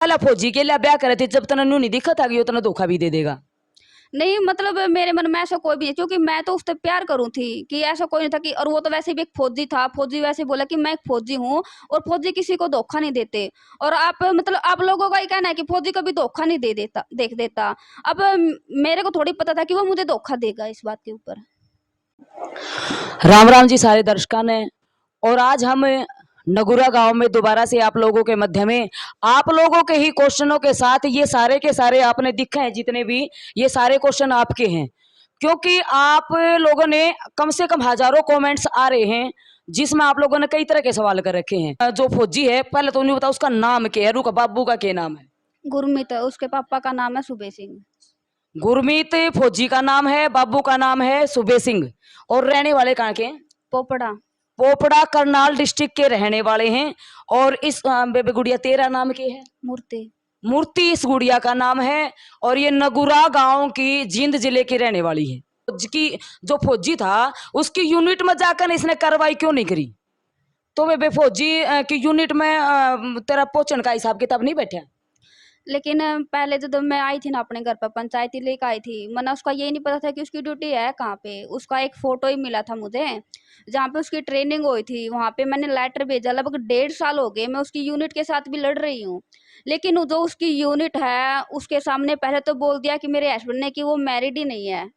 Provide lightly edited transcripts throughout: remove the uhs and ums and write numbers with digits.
पहला फौजी के लिए ब्याह करे थे, जब तना न्यू नहीं दिखा था कि उतना धोखा भी दे देगा। नहीं मतलब मेरे मन में ऐसा कोई भी नहीं, क्योंकि मैं तो उससे प्यार करूँ थी कि ऐसा कोई नहीं था कि, और वो तो वैसे भी एक फौजी था, फौजी वैसे बोला कि मैं एक फौजी हूँ, और फौजी किसी को धोखा नहीं देते। और आप मतलब आप लोगों का ही कहना है कि फौजी कभी धोखा नहीं दे देता देख देता। अब मेरे को थोड़ी पता था कि वो मुझे धोखा देगा इस बात के ऊपर। राम राम जी सारे दर्शकों ने। और आज हम नगुरा गांव में दोबारा से आप लोगों के मध्य में आप लोगों के ही क्वेश्चनों के साथ, ये सारे के सारे आपने दिखे हैं जितने भी, ये सारे क्वेश्चन आपके हैं, क्योंकि आप लोगों ने कम से कम हजारों कमेंट्स आ रहे हैं जिसमें आप लोगों ने कई तरह के सवाल कर रखे हैं। जो फौजी है, पहले तो उन्हें बताओ उसका नाम क्या है, रुका बाबू का क्या नाम है? गुरमीत, उसके पापा का नाम है सुबे सिंह। गुरमीत फौजी का नाम है, बाबू का नाम है सुबे सिंह। और रहने वाले कहाँ के? पोपड़ा। पोपड़ा करनाल डिस्ट्रिक्ट के रहने वाले हैं। और इस बेबे गुड़िया तेरा नाम क्या है? मूर्ति। मूर्ति इस गुड़िया का नाम है। और ये नगुरा गांव की जींद जिले की रहने वाली है। की जो फौजी था उसकी यूनिट में जाकर इसने कार्रवाई क्यों नहीं करी? तो बेबे फौजी की यूनिट में तेरा पोचन का हिसाब किताब नहीं बैठा? लेकिन पहले जब मैं आई थी ना अपने घर पर, पंचायती लेकर आई थी, मैंने उसका ये नहीं पता था कि उसकी ड्यूटी है कहाँ पे। उसका एक फोटो ही मिला था मुझे जहाँ पे उसकी ट्रेनिंग हुई थी, वहाँ पे मैंने लेटर भेजा। लगभग 1.5 साल हो गए मैं उसकी यूनिट के साथ भी लड़ रही हूँ, लेकिन जो उसकी यूनिट है उसके सामने पहले तो बोल दिया कि मेरे हस्बैंड ने कि वो मैरिड ही नहीं है।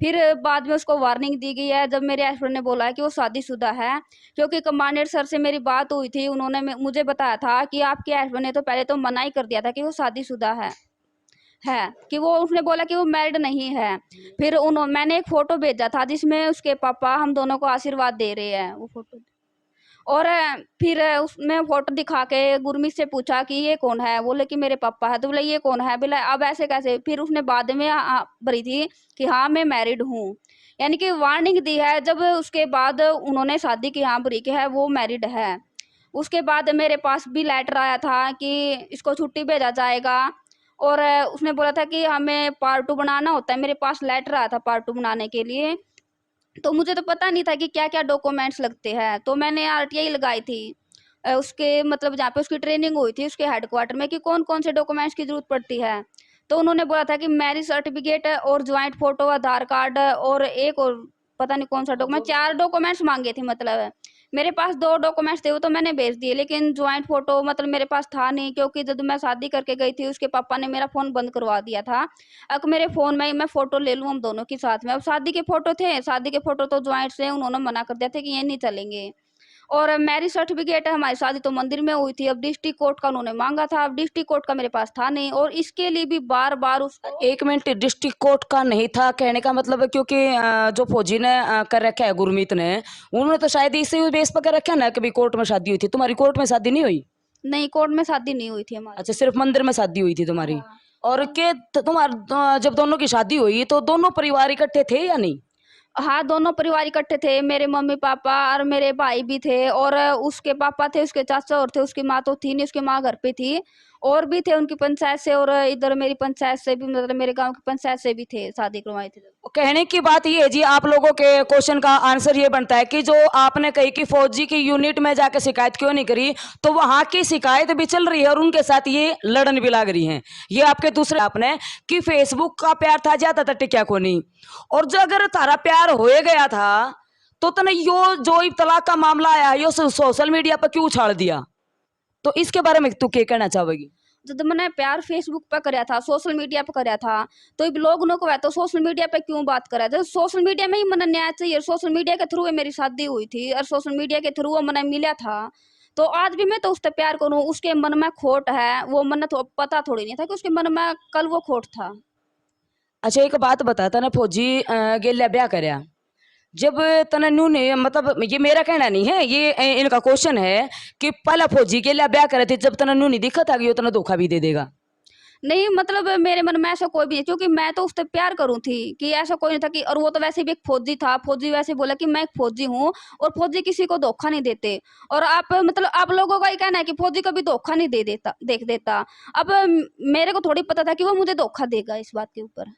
फिर बाद में उसको वार्निंग दी गई है, जब मेरे हस्बैंड ने बोला है कि वो शादीशुदा है। क्योंकि कमांडेंट सर से मेरी बात हुई थी, उन्होंने मुझे बताया था कि आपके हस्बैंड ने तो पहले तो मना ही कर दिया था कि वो शादीशुदा है कि वो, उसने बोला कि वो मैरिड नहीं है। फिर उन्होंने मैंने एक फोटो भेजा था जिसमें उसके पापा हम दोनों को आशीर्वाद दे रहे हैं, वो फोटो। और फिर उसमें फोटो दिखा के गुरमीत से पूछा कि ये कौन है, बोले कि मेरे पापा है। तो बोला ये कौन है, बोला अब ऐसे कैसे। फिर उसने बाद में भरी थी कि हाँ मैं मैरिड हूँ, यानी कि वार्निंग दी है। जब उसके बाद उन्होंने शादी की हाँ भरी कि है वो मैरिड है। उसके बाद मेरे पास भी लेटर आया था कि इसको छुट्टी भेजा जाएगा। और उसने बोला था कि हमें पार्ट 2 बनाना होता है, मेरे पास लेटर आया था पार्ट 2 बनाने के लिए। तो मुझे तो पता नहीं था कि क्या क्या डॉक्यूमेंट्स लगते हैं, तो मैंने आरटीआई लगाई थी उसके मतलब जहाँ पे उसकी ट्रेनिंग हुई थी उसके हेडक्वार्टर में, कि कौन कौन से डॉक्यूमेंट्स की जरूरत पड़ती है। तो उन्होंने बोला था कि मैरिज सर्टिफिकेट और ज्वाइंट फोटो, आधार कार्ड और एक और पता नहीं कौन सा डॉक्यूमेंट, 4 डॉक्यूमेंट्स मांगे थे। मतलब मेरे पास 2 डॉक्यूमेंट्स थे, वो तो मैंने भेज दिए, लेकिन ज्वाइंट फोटो मतलब मेरे पास था नहीं, क्योंकि जब मैं शादी करके गई थी उसके पापा ने मेरा फोन बंद करवा दिया था। अब मेरे फोन में ही मैं फोटो ले लूँ हम दोनों की साथ में। अब शादी के फोटो थे, शादी के फोटो तो ज्वाइंट से उन्होंने मना कर दिया था कि ये नहीं चलेंगे। और मैरिज सर्टिफिकेट है, हमारी शादी तो मंदिर में हुई थी, अब डिस्ट्रिक्ट कोर्ट का उन्होंने मांगा था, अब डिस्ट्रिक्ट कोर्ट का मेरे पास था नहीं, और इसके लिए भी बार बार उसको। एक मिनट, डिस्ट्रिक्ट कोर्ट का नहीं था कहने का मतलब है, क्योंकि जो फौजी ने कर रखा है गुरमीत ने, उन्होंने तो शायद इसी बेस पर कर रखा है ना कि कोर्ट में शादी हुई थी। तुम्हारी कोर्ट में शादी नहीं हुई? नहीं, कोर्ट में शादी नहीं हुई थी हमारी। अच्छा, सिर्फ मंदिर में शादी हुई थी तुम्हारी। हाँ। और के तुम्हारा जब दोनों की शादी हुई तो दोनों परिवार इकट्ठे थे या नहीं? हाँ, दोनों परिवार इकट्ठे थे, मेरे मम्मी पापा और मेरे भाई भी थे, और उसके पापा थे, उसके चाचा और थे, उसकी माँ तो थी नहीं, उसकी माँ घर पे थी। और भी थे उनकी पंचायत से, और इधर मेरी पंचायत से भी, मतलब मेरे गांव की पंचायत से भी थे, शादी करवाई थी। कहने की बात ये है जी, आप लोगों के क्वेश्चन का आंसर ये बनता है कि जो आपने कही कि फौजी की यूनिट में जाकर शिकायत क्यों नहीं करी, तो वहां की शिकायत भी चल रही है और उनके साथ ये लड़न भी लग रही है। ये आपके दूसरे आपने कि फेसबुक का प्यार था ज्यादा था टिका को नहीं। और जो अगर तारा प्यार हो गया था तो तने यो जो तलाक का मामला आया यो सोशल मीडिया पर क्यों उछाल दिया? तो इसके बारे में तू क्या कहना चाहेगी? जब मैंने प्यार फेसबुक पे कराया था, सोशल मीडिया पे कराया था, तो ये लोग नो को तो सोशल मीडिया पे क्यों बात करा? जब सोशल मीडिया में ही मैंने न्याय चाहिए, सोशल मीडिया के थ्रू मेरी शादी हुई थी और सोशल मीडिया के थ्रू मैंने मिला था। तो आज भी मैं तो उससे प्यार करूँ, उसके मन में खोट है वो मैंने तो पता थोड़ी नहीं था कि उसके मन में कल वो खोट था। अच्छा, एक बात बताता ना, फौजी गेल्या ब्याह करया जब तना न्यू ने, मतलब ये मेरा कहना नहीं है, ये इनका क्वेश्चन है कि पहला फौजी के लिए ब्याह करे थे, जब तना न्यू नहीं दिखा था कि उतना धोखा भी दे देगा। नहीं मतलब मेरे मन में ऐसा कोई भी नहीं, क्योंकि मैं तो उससे प्यार करूँ थी कि ऐसा कोई नहीं था कि, और वो तो वैसे भी एक फौजी था, फौजी वैसे बोला कि मैं एक फौजी हूँ, और फौजी किसी को धोखा नहीं देते। और आप मतलब आप लोगों का ही कहना है कि फौजी कभी धोखा नहीं देख देता। अब मेरे को थोड़ी पता था कि वो मुझे धोखा देगा इस बात के ऊपर।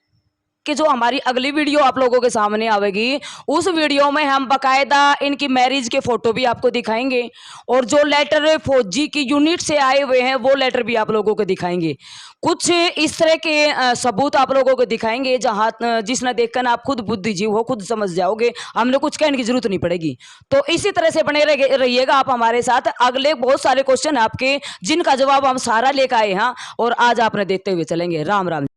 कि जो हमारी अगली वीडियो आप लोगों के सामने आवेगी, उस वीडियो में हम बकायदा इनकी मैरिज के फोटो भी आपको दिखाएंगे और जो लेटर फौजी की यूनिट से आए हुए हैं वो लेटर भी आप लोगों को दिखाएंगे। कुछ इस तरह के सबूत आप लोगों को दिखाएंगे जहाँ जिसने देखकर आप खुद बुद्धिजीव हो, खुद समझ जाओगे, हमने कुछ कहने की जरूरत नहीं पड़ेगी। तो इसी तरह से बने रहिएगा आप हमारे साथ। अगले बहुत सारे क्वेश्चन आपके जिनका जवाब हम सारा लेकर आए हैं और आज आपने देखते हुए चलेंगे। राम राम।